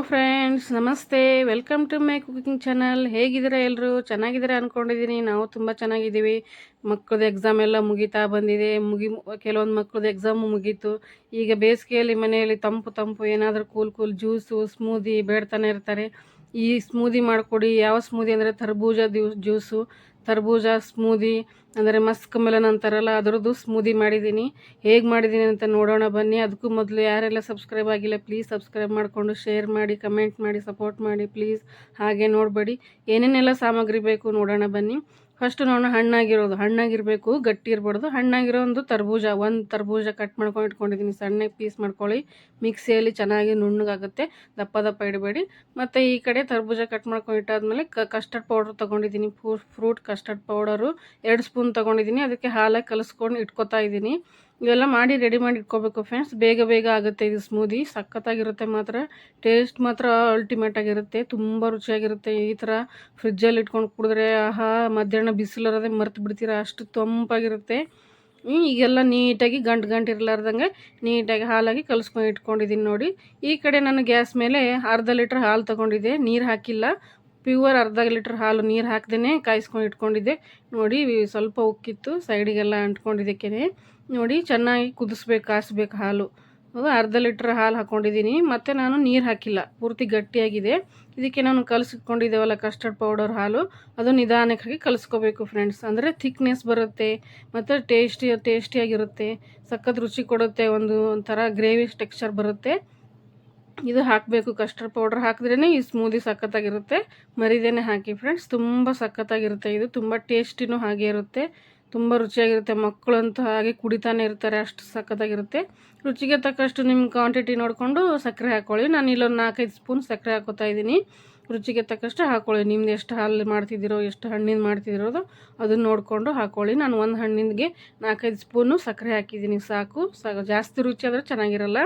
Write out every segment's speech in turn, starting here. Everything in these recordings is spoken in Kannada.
ಫ್ರೆಂಡ್ಸ್, ನಮಸ್ತೆ. Welcome to my cooking channel. ಹೇಗಿದ್ದೀರಾ ಎಲ್ಲರೂ? ಚೆನ್ನಾಗಿದ್ದೀರಾ ಅಂದ್ಕೊಂಡಿದ್ದೀನಿ. ನಾವು ತುಂಬ ಚೆನ್ನಾಗಿದ್ದೀವಿ. ಮಕ್ಕಳದ್ದು ಎಕ್ಸಾಮ್ ಎಲ್ಲ ಮುಗಿತಾ ಬಂದಿದೆ. ಕೆಲವೊಂದು ಮಕ್ಕಳದ್ದು ಎಕ್ಸಾಮು ಮುಗೀತು. ಈಗ ಬೇಸಿಗೆಯಲ್ಲಿ ಮನೆಯಲ್ಲಿ ತಂಪು ತಂಪು ಏನಾದರೂ ಕೂಲ್ ಜ್ಯೂಸು, ಸ್ಮೂದಿ ಬೇಡ್ತಾನೆ ಇರ್ತಾರೆ. ಈ ಸ್ಮೂದಿ ಮಾಡಿಕೊಡಿ. ಯಾವ ಸ್ಮೂದಿ ಅಂದರೆ ತರ್ಬೂಜ ಜ್ಯೂಸು, ತರ್ಬೂಜ ಸ್ಮೂದಿ ಅಂದರೆ ಮಸ್ಕ್ ಮೆಲನ್ ಅಂತಾರಲ್ಲ, ಅದರದ್ದು ಸ್ಮೂದಿ ಮಾಡಿದ್ದೀನಿ. ಹೇಗೆ ಮಾಡಿದ್ದೀನಿ ಅಂತ ನೋಡೋಣ ಬನ್ನಿ. ಅದಕ್ಕೂ ಮೊದಲು ಯಾರೆಲ್ಲ ಸಬ್ಸ್ಕ್ರೈಬ್ ಆಗಿಲ್ಲ ಪ್ಲೀಸ್ ಸಬ್ಸ್ಕ್ರೈಬ್ ಮಾಡಿಕೊಂಡು ಶೇರ್ ಮಾಡಿ, ಕಮೆಂಟ್ ಮಾಡಿ, ಸಪೋರ್ಟ್ ಮಾಡಿ ಪ್ಲೀಸ್. ಹಾಗೆ ನೋಡಬೇಡಿ. ಏನೇನೆಲ್ಲ ಸಾಮಗ್ರಿ ಬೇಕು ನೋಡೋಣ ಬನ್ನಿ. ಫಸ್ಟ್ ನೋಡೋಣ. ಹಣ್ಣಾಗಿರಬೇಕು, ಗಟ್ಟಿ ಇರಬಾರ್ದು. ಹಣ್ಣಾಗಿರೋ ಒಂದು ತರ್ಬೂಜ ಕಟ್ ಮಾಡ್ಕೊಂಡು ಇಟ್ಕೊಂಡಿದ್ದೀನಿ. ಸಣ್ಣ ಪೀಸ್ ಮಾಡ್ಕೊಳ್ಳಿ. ಮಿಕ್ಸಿಯಲ್ಲಿ ಚೆನ್ನಾಗಿ ನುಣ್ಣಗಾಗುತ್ತೆ. ದಪ್ಪ ದಪ್ಪ ಇಡಬೇಡಿ. ಮತ್ತು ಈ ಕಡೆ ತರ್ಬೂಜ ಕಟ್ ಮಾಡ್ಕೊಂಡು ಇಟ್ಟಾದ್ಮೇಲೆ ಕಸ್ಟರ್ಡ್ ಪೌಡ್ರ್ ತೊಗೊಂಡಿದ್ದೀನಿ. ಫ್ರೂಟ್ ಕಸ್ಟರ್ಡ್ ಪೌಡರು 2 ಸ್ಪೂನ್ ತೊಗೊಂಡಿದ್ದೀನಿ. ಅದಕ್ಕೆ ಹಾಲಾಗಿ ಕಲಿಸ್ಕೊಂಡು ಇಟ್ಕೊತಾ ಇದ್ದೀನಿ. ಇವೆಲ್ಲ ಮಾಡಿ ರೆಡಿ ಮಾಡಿ ಇಟ್ಕೋಬೇಕು ಫ್ರೆಂಡ್ಸ್. ಬೇಗ ಆಗುತ್ತೆ ಇದು ಸ್ಮೂದಿ. ಸಖತ್ತಾಗಿರುತ್ತೆ ಮಾತ್ರ. ಟೇಸ್ಟ್ ಮಾತ್ರ ಅಲ್ಟಿಮೇಟ್ ಆಗಿರುತ್ತೆ. ತುಂಬ ರುಚಿಯಾಗಿರುತ್ತೆ. ಈ ಥರ ಫ್ರಿಜ್ಜಲ್ಲಿ ಇಟ್ಕೊಂಡು ಕುಡಿದ್ರೆ ಆಹಾ, ಮಧ್ಯಾಹ್ನ ಬಿಸಿಲಿರೋದೇ ಮರ್ತು ಬಿಡ್ತೀರಾ, ಅಷ್ಟು ತಂಪಾಗಿರುತ್ತೆ. ಈಗೆಲ್ಲ ನೀಟಾಗಿ ಗಂಟು ಇರಲಾರ್ದಂಗೆ ನೀಟಾಗಿ ಹಾಲಾಗಿ ಕಲಿಸ್ಕೊಂಡು ಇಟ್ಕೊಂಡಿದ್ದೀನಿ ನೋಡಿ. ಈ ಕಡೆ ನಾನು ಗ್ಯಾಸ್ ಮೇಲೆ ಅರ್ಧ ಲೀಟ್ರ್ ಹಾಲು ತೊಗೊಂಡಿದ್ದೆ. ನೀರು ಹಾಕಿಲ್ಲ, ಪ್ಯೂರ್ ಅರ್ಧ ಲೀಟ್ರ್ ಹಾಲು ನೀರು ಹಾಕ್ದೇ ಕಾಯಿಸ್ಕೊಂಡು ಇಟ್ಕೊಂಡಿದ್ದೆ ನೋಡಿ. ಸ್ವಲ್ಪ ಉಕ್ಕಿತ್ತು, ಸೈಡಿಗೆಲ್ಲ ಅಂಟ್ಕೊಂಡಿದ್ದಕ್ಕೆ ನೋಡಿ. ಚೆನ್ನಾಗಿ ಕಾಯಿಸ್ಬೇಕು ಹಾಲು. ಅರ್ಧ ಲೀಟ್ರ್ ಹಾಲು ಹಾಕ್ಕೊಂಡಿದ್ದೀನಿ. ಮತ್ತು ನಾನು ನೀರು ಹಾಕಿಲ್ಲ, ಪೂರ್ತಿ ಗಟ್ಟಿಯಾಗಿದೆ. ಇದಕ್ಕೆ ನಾನು ಕಲಸಿಟ್ಕೊಂಡಿದ್ದೇವಲ್ಲ ಕಸ್ಟರ್ಡ್ ಪೌಡರ್ ಹಾಲು, ಅದು ನಿಧಾನಕ್ಕಾಗಿ ಕಲಿಸ್ಕೋಬೇಕು ಫ್ರೆಂಡ್ಸ್. ಅಂದರೆ ಥಿಕ್ನೆಸ್ ಬರುತ್ತೆ ಮತ್ತು ಟೇಸ್ಟಿಯಾಗಿರುತ್ತೆ. ಸಖತ್ ರುಚಿ ಕೊಡುತ್ತೆ. ಒಂಥರ ಗ್ರೇವಿ ಟೆಕ್ಸ್ಚರ್ ಬರುತ್ತೆ. ಇದು ಹಾಕಬೇಕು. ಕಸ್ಟರ್ಡ್ ಪೌಡ್ರ್ ಹಾಕಿದ್ರೇ ಈ ಸ್ಮೂದಿ ಸಖತ್ತಾಗಿರುತ್ತೆ. ಮರಿದೇನೆ ಹಾಕಿ ಫ್ರೆಂಡ್ಸ್. ತುಂಬ ಸಖತ್ತಾಗಿರುತ್ತೆ. ಇದು ತುಂಬ ಟೇಸ್ಟಿನೂ ಹಾಗೆ ಇರುತ್ತೆ. ತುಂಬ ರುಚಿಯಾಗಿರುತ್ತೆ. ಮಕ್ಕಳಂತೂ ಹಾಗೆ ಕುಡಿತಾನೆ ಇರ್ತಾರೆ, ಅಷ್ಟು ಸಖತ್ತಾಗಿರುತ್ತೆ. ರುಚಿಗೆ ತಕ್ಕಷ್ಟು ನಿಮ್ಮ ಕ್ವಾಂಟಿಟಿ ನೋಡಿಕೊಂಡು ಸಕ್ಕರೆ ಹಾಕ್ಕೊಳ್ಳಿ. ನಾನು ಇಲ್ಲೊಂದು 4-5 ಸ್ಪೂನ್ ಸಕ್ಕರೆ ಹಾಕೋತಾ ಇದ್ದೀನಿ. ರುಚಿಗೆ ತಕ್ಕಷ್ಟು ಹಾಕ್ಕೊಳ್ಳಿ. ನಿಮ್ದು ಎಷ್ಟು ಹಾಲು ಮಾಡ್ತಿದ್ದೀರೋ, ಎಷ್ಟು ಹಣ್ಣಿಂದ ಮಾಡ್ತಿದ್ದೀರೋದು ಅದನ್ನು ನೋಡಿಕೊಂಡು ಹಾಕ್ಕೊಳ್ಳಿ. ನಾನು ಒಂದು ಹಣ್ಣಿಂದಿಗೆ 4-5 ಸ್ಪೂನು ಸಕ್ಕರೆ ಹಾಕಿದ್ದೀನಿ. ಸಾಕು. ಜಾಸ್ತಿ ರುಚಿ ಆದರೆ ಚೆನ್ನಾಗಿರಲ್ಲ.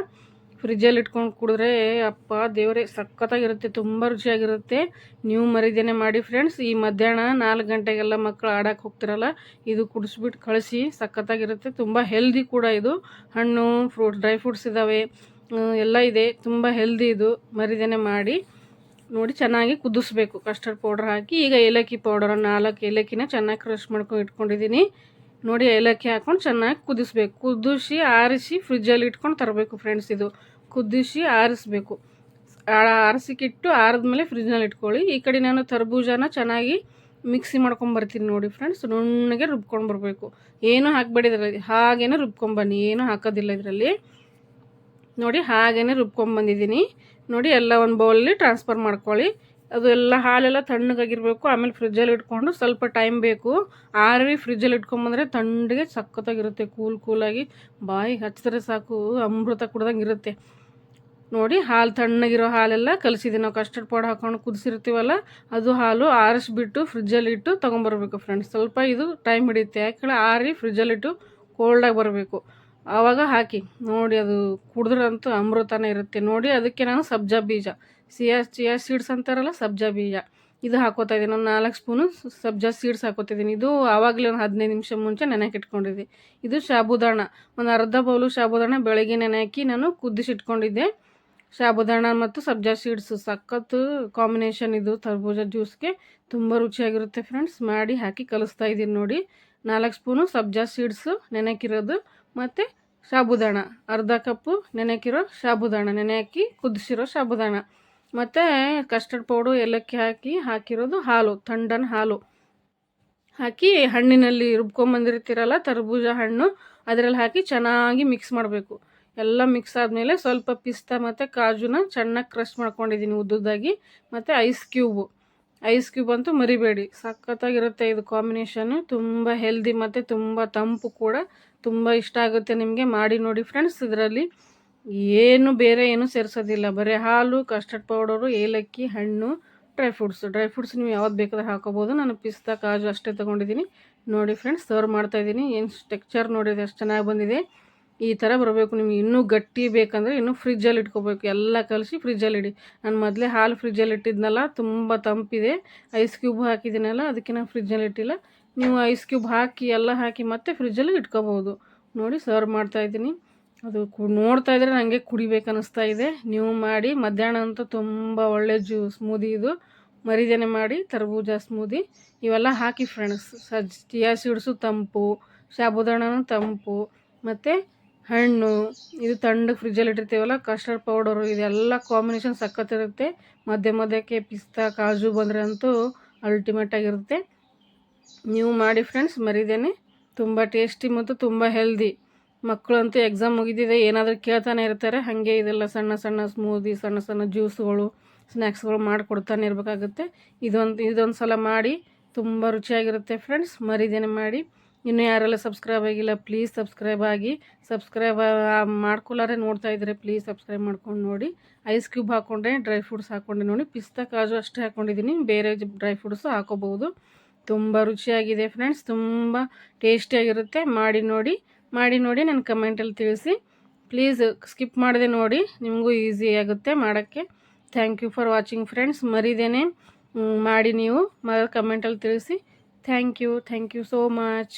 ಫ್ರಿಜ್ಜಲ್ಲಿ ಇಟ್ಕೊಂಡು ಕುಡಿದ್ರೆ ಅಪ್ಪ ದೇವರೇ ಸಖತ್ತಾಗಿರುತ್ತೆ. ತುಂಬ ರುಚಿಯಾಗಿರುತ್ತೆ. ನೀವು ಮರಿದೇನೆ ಮಾಡಿ ಫ್ರೆಂಡ್ಸ್. ಈ ಮಧ್ಯಾಹ್ನ 4 ಗಂಟೆಗೆಲ್ಲ ಮಕ್ಕಳು ಆಡೋಕ್ಕೆ ಹೋಗ್ತಿರಲ್ಲ, ಇದು ಕುಡಿಸ್ಬಿಟ್ಟು ಕಳಿಸಿ. ಸಖತ್ತಾಗಿರುತ್ತೆ. ತುಂಬ ಹೆಲ್ದಿ ಕೂಡ ಇದು. ಹಣ್ಣು, ಡ್ರೈ ಫ್ರೂಟ್ಸ್ ಇದ್ದಾವೆ, ಎಲ್ಲ ಇದೆ. ತುಂಬ ಹೆಲ್ದಿ ಇದು. ಮರಿದೇನೆ ಮಾಡಿ ನೋಡಿ. ಚೆನ್ನಾಗಿ ಕುದಿಸ್ಬೇಕು ಕಸ್ಟರ್ಡ್ ಪೌಡ್ರ್ ಹಾಕಿ. ಈಗ ಏಲಕ್ಕಿ ಪೌಡರ್ 4 ಏಲಕ್ಕಿನ ಚೆನ್ನಾಗಿ ಕ್ರಷ್ ಮಾಡ್ಕೊಂಡು ಇಟ್ಕೊಂಡಿದ್ದೀನಿ ನೋಡಿ. ಏಲಕ್ಕಿ ಹಾಕ್ಕೊಂಡು ಚೆನ್ನಾಗಿ ಕುದಿಸ್ಬೇಕು. ಕುದಿಸಿ ಆರಿಸಿ ಫ್ರಿಜ್ಜಲ್ಲಿ ಇಟ್ಕೊಂಡು ತರಬೇಕು ಫ್ರೆಂಡ್ಸ್. ಇದು ಕುದಿಸಿ ಆರಿಸ್ಬೇಕು. ಆರಿಸಿಕ್ಕಿಟ್ಟು ಆರಿದ್ಮೇಲೆ ಫ್ರಿಜ್ನಲ್ಲಿ ಇಟ್ಕೊಳ್ಳಿ. ಈ ಕಡೆ ನಾನು ತರ್ಬೂಜನ ಚೆನ್ನಾಗಿ ಮಿಕ್ಸಿ ಮಾಡ್ಕೊಂಬರ್ತೀನಿ ನೋಡಿ ಫ್ರೆಂಡ್ಸ್. ನುಣ್ಣಗೆ ರುಬ್ಕೊಂಡು ಬರಬೇಕು. ಏನೂ ಹಾಕಬೇಡಿ ಇದರಲ್ಲಿ, ಹಾಗೇ ರುಬ್ಕೊಂಬನ್ನಿ. ಏನೂ ಹಾಕೋದಿಲ್ಲ ಇದರಲ್ಲಿ ನೋಡಿ. ಹಾಗೇ ರುಬ್ಕೊಂಬಂದಿದ್ದೀನಿ ನೋಡಿ. ಎಲ್ಲ ಒಂದು ಬೌಲಲ್ಲಿ ಟ್ರಾನ್ಸ್ಫರ್ ಮಾಡ್ಕೊಳ್ಳಿ. ಅದು ಎಲ್ಲ ಹಾಲೆಲ್ಲ ತಣ್ಣಗಾಗಿರಬೇಕು. ಆಮೇಲೆ ಫ್ರಿಜ್ಜಲ್ಲಿ ಇಟ್ಕೊಂಡು ಸ್ವಲ್ಪ ಟೈಮ್ ಬೇಕು. ಆರಿ ಫ್ರಿಜ್ಜಲ್ಲಿ ಇಟ್ಕೊಂಬಂದರೆ ತಣ್ಣಗೆ ಸಖತ್ತಾಗಿರುತ್ತೆ. ಕೂಲಾಗಿ ಬಾಯಿಗೆ ಹಚ್ಚಿದ್ರೆ ಸಾಕು, ಅಮೃತ ಕುಡ್ದಂಗೆ ಇರುತ್ತೆ ನೋಡಿ. ಹಾಲು ತಣ್ಣಗಿರೋ ಹಾಲೆಲ್ಲ ಕಲಿಸಿದ್ದೀವಿ. ನಾವು ಕಸ್ಟರ್ಡ್ ಪೌಡರ್ ಹಾಕೊಂಡು ಕುದಿಸಿರ್ತೀವಲ್ಲ, ಅದು ಹಾಲು ಆರಿಸ್ಬಿಟ್ಟು ಫ್ರಿಜ್ಜಲ್ಲಿ ಇಟ್ಟು ತೊಗೊಂಬರ್ಬೇಕು ಫ್ರೆಂಡ್ಸ್. ಸ್ವಲ್ಪ ಇದು ಟೈಮ್ ಹಿಡಿಯುತ್ತೆ. ಯಾಕಂದರೆ ಆರಿ ಫ್ರಿಜ್ಜಲ್ಲಿಟ್ಟು ಕೋಲ್ಡಾಗಿ ಬರಬೇಕು, ಆವಾಗ ಹಾಕಿ ನೋಡಿ. ಅದು ಕುಡಿದ್ರಂತೂ ಅಮೃತನೇ ಇರುತ್ತೆ ನೋಡಿ. ಅದಕ್ಕೆ ನಾನು ಸಬ್ಜಾ ಬೀಜ, ಚಿಯಾ ಸೀಡ್ಸ್ ಅಂತಾರಲ್ಲ, ಸಬ್ಜಾ ಬೀಜ ಇದು ಹಾಕೋತಾ ಇದ್ದೀನಿ. ನಾನು 4 ಸ್ಪೂನು ಸಬ್ಜಾ ಸೀಡ್ಸ್ ಹಾಕೋತಿದ್ದೀನಿ. ಇದು ಆವಾಗಲೇ ಒಂದು 15 ನಿಮಿಷ ಮುಂಚೆ ನೆನೆಗೆ ಇಟ್ಕೊಂಡಿದ್ದೆ. ಇದು ಸಾಬುದಾಣ, ಒಂದು ಅರ್ಧ ಬೌಲು ಸಾಬುದಾಣ ಬೆಳಗ್ಗೆ ನೆನೆ ಹಾಕಿ ನಾನು ಕುದಿಸಿಟ್ಕೊಂಡಿದ್ದೆ. ಸಾಬುದಾಣ ಮತ್ತು ಸಬ್ಜಾ ಸೀಡ್ಸ್ ಸಖತ್ತು ಕಾಂಬಿನೇಷನ್ ಇದು. ತರ್ಬೂಜ ಜ್ಯೂಸ್ಗೆ ತುಂಬ ರುಚಿಯಾಗಿರುತ್ತೆ ಫ್ರೆಂಡ್ಸ್. ಮಾಡಿ ಹಾಕಿ ಕಲಿಸ್ತಾ ಇದ್ದೀನಿ ನೋಡಿ. 4 ಸ್ಪೂನು ಸಬ್ಜಾ ಸೀಡ್ಸು ನೆನೆಕಿರೋದು, ಮತ್ತು ಸಾಬುದಾಣ ಅರ್ಧ ಕಪ್ಪು ನೆನೆಕಿರೋ ಸಾಬುದಾಣ, ನೆನೆ ಹಾಕಿ ಕುದಿಸಿರೋ ಸಾಬುದಾಣ, ಮತ್ತು ಕಸ್ಟರ್ಡ್ ಪೌಡ್ರು ಏಲಕ್ಕಿ ಹಾಕಿರೋದು ಹಾಲು, ಥಂಡನ ಹಾಲು ಹಾಕಿ ಹಣ್ಣಿನಲ್ಲಿ ರುಬ್ಕೊಂಬಂದಿರ್ತೀರಲ್ಲ ತರ್ಬೂಜ ಹಣ್ಣು, ಅದರಲ್ಲಿ ಹಾಕಿ ಚೆನ್ನಾಗಿ ಮಿಕ್ಸ್ ಮಾಡಬೇಕು. ಎಲ್ಲ ಮಿಕ್ಸ್ ಆದಮೇಲೆ ಸ್ವಲ್ಪ ಪಿಸ್ತಾ ಮತ್ತು ಕಾಜುನ ಚೆನ್ನಾಗಿ ಕ್ರಷ್ ಮಾಡ್ಕೊಂಡಿದ್ದೀನಿ ಉದ್ದುದ್ದಾಗಿ. ಮತ್ತು ಐಸ್ ಕ್ಯೂಬ್ ಅಂತೂ ಮರಿಬೇಡಿ. ಸಖತ್ತಾಗಿರುತ್ತೆ ಇದು ಕಾಂಬಿನೇಷನ್ನು. ತುಂಬ ಹೆಲ್ದಿ ಮತ್ತು ತುಂಬ ತಂಪು ಕೂಡ. ತುಂಬ ಇಷ್ಟ ಆಗುತ್ತೆ ನಿಮಗೆ. ಮಾಡಿ ನೋಡಿ ಫ್ರೆಂಡ್ಸ್. ಇದರಲ್ಲಿ ಬೇರೆ ಏನು ಸೇರಿಸೋದಿಲ್ಲ, ಬರೀ ಹಾಲು, ಕಸ್ಟರ್ಡ್ ಪೌಡರು, ಏಲಕ್ಕಿ, ಹಣ್ಣು, ಡ್ರೈ ಫ್ರೂಟ್ಸ್ ನೀವು ಯಾವ್ದು ಬೇಕಾದ್ರೆ ಹಾಕೋಬೋದು. ನಾನು ಪಿಸ್ತಾ ಕಾಜು ಅಷ್ಟೇ ತೊಗೊಂಡಿದ್ದೀನಿ ನೋಡಿ ಫ್ರೆಂಡ್ಸ್. ಸರ್ವ್ ಮಾಡ್ತಾಯಿದ್ದೀನಿ. ಏನು ಟೆಕ್ಸ್ಚರ್ ನೋಡಿದೆ ಎಷ್ಟು ಚೆನ್ನಾಗಿ ಬಂದಿದೆ. ಈ ಥರ ಬರಬೇಕು. ನಿಮ್ಗೆ ಇನ್ನೂ ಗಟ್ಟಿ ಬೇಕಂದರೆ ಇನ್ನೂ ಫ್ರಿಜ್ಜಲ್ಲಿ ಇಟ್ಕೋಬೇಕು. ಎಲ್ಲ ಕಲಿಸಿ ಫ್ರಿಜ್ಜಲ್ಲಿ ಇಡಿ. ನಾನು ಮೊದಲೇ ಹಾಲು ಫ್ರಿಜ್ಜಲ್ಲಿ ಇಟ್ಟಿದ್ನಲ್ಲ, ತುಂಬ ತಂಪಿದೆ. ಐಸ್ ಕ್ಯೂಬ್ ಹಾಕಿದ್ದೀನಲ್ಲ, ಅದಕ್ಕೆ ನಾನು ಫ್ರಿಜ್ಜಲ್ಲಿ ಇಟ್ಟಿಲ್ಲ. ನೀವು ಐಸ್ ಕ್ಯೂಬ್ ಹಾಕಿ ಎಲ್ಲ ಹಾಕಿ ಮತ್ತೆ ಫ್ರಿಜ್ಜಲ್ಲಿ ಇಟ್ಕೋಬೋದು ನೋಡಿ. ಸರ್ವ್ ಮಾಡ್ತಾಯಿದ್ದೀನಿ. ಅದು ನೋಡ್ತಾ ಇದ್ರೆ ನನಗೆ ಕುಡಿಬೇಕು ಅನ್ನಿಸ್ತಾ ಇದೆ. ನೀವು ಮಾಡಿ. ಮಧ್ಯಾಹ್ನ ಅಂತೂ ತುಂಬ ಒಳ್ಳೆ ಸ್ಮೂದಿ ಇದು. ಮರಿದೇನೆ ಮಾಡಿ ತರಬೂಜ ಸ್ಮೂದಿ ಇವೆಲ್ಲ ಹಾಕಿ ಫ್ರೆಂಡ್ಸ್. ಚಿಯಾ ಸೀಡ್ಸು ತಂಪು, ಸಾಬುದಾಣನೂ ತಂಪು, ಮತ್ತು ಹಣ್ಣು ಇದು ತಣ್ಣಗೆ ಫ್ರಿಜ್ಜಲ್ಲಿ ಇಟ್ಟಿರ್ತೀವಲ್ಲ, ಕಸ್ಟರ್ಡ್ ಪೌಡರು, ಇದೆಲ್ಲ ಕಾಂಬಿನೇಷನ್ ಸಖತ್ತಿರುತ್ತೆ. ಮಧ್ಯಕ್ಕೆ ಪಿಸ್ತಾ ಕಾಜು ಬಂದರೆ ಅಂತೂ ಅಲ್ಟಿಮೇಟಾಗಿರುತ್ತೆ. ನೀವು ಮಾಡಿ ಫ್ರೆಂಡ್ಸ್ ಮರಿದೇನೆ. ತುಂಬ ಟೇಸ್ಟಿ ಮತ್ತು ತುಂಬ ಹೆಲ್ದಿ. ಮಕ್ಕಳಂತೂ ಎಕ್ಸಾಮ್ ಮುಗಿದಿದೆ, ಏನಾದರೂ ಕೇಳ್ತಾನೆ ಇರ್ತಾರೆ. ಹಾಗೆ ಇದೆಲ್ಲ ಸಣ್ಣ ಸಣ್ಣ ಸ್ಮೂದಿ, ಸಣ್ಣ ಸಣ್ಣ ಜ್ಯೂಸ್ಗಳು, ಸ್ನ್ಯಾಕ್ಸ್ಗಳು ಮಾಡಿಕೊಡ್ತಾನೆ ಇರಬೇಕಾಗುತ್ತೆ. ಇದೊಂದು ಸಲ ಮಾಡಿ, ತುಂಬ ರುಚಿಯಾಗಿರುತ್ತೆ ಫ್ರೆಂಡ್ಸ್. ಮರಿದೇನೆ ಮಾಡಿ. ಇನ್ನೂ ಯಾರೆಲ್ಲ ಸಬ್ಸ್ಕ್ರೈಬ್ ಆಗಿಲ್ಲ ಪ್ಲೀಸ್ ಸಬ್ಸ್ಕ್ರೈಬ್ ಆಗಿ. ಸಬ್ಸ್ಕ್ರೈಬ್ ಮಾಡ್ಕೊಳ್ಳಾರೆ ನೋಡ್ತಾ ಇದ್ದರೆ ಪ್ಲೀಸ್ ಸಬ್ಸ್ಕ್ರೈಬ್ ಮಾಡ್ಕೊಂಡು ನೋಡಿ. ಐಸ್ ಕ್ಯೂಬ್ ಹಾಕ್ಕೊಂಡೆ, ಡ್ರೈ ಫ್ರೂಟ್ಸ್ ಹಾಕ್ಕೊಂಡೆ ನೋಡಿ. ಪಿಸ್ತಾ ಕಾಜು ಅಷ್ಟೇ ಹಾಕ್ಕೊಂಡಿದ್ದೀನಿ, ಬೇರೆ ಡ್ರೈ ಫ್ರೂಟ್ಸು ಹಾಕೋಬಹುದು. ತುಂಬ ರುಚಿಯಾಗಿದೆ ಫ್ರೆಂಡ್ಸ್, ತುಂಬ ಟೇಸ್ಟಿಯಾಗಿರುತ್ತೆ. ಮಾಡಿ ನೋಡಿ ನನ್ನ ಕಮೆಂಟಲ್ಲಿ ತಿಳಿಸಿ ಪ್ಲೀಸ್. ಸ್ಕಿಪ್ ಮಾಡದೆ ನೋಡಿ, ನಿಮಗೂ ಈಸಿ ಆಗುತ್ತೆ ಮಾಡೋಕ್ಕೆ. Thank you for watching friends. ಮರಿದೇನೆ ಮಾಡಿ ನೀವು ಕಮೆಂಟಲ್ಲಿ ತಿಳಿಸಿ. Thank you so much.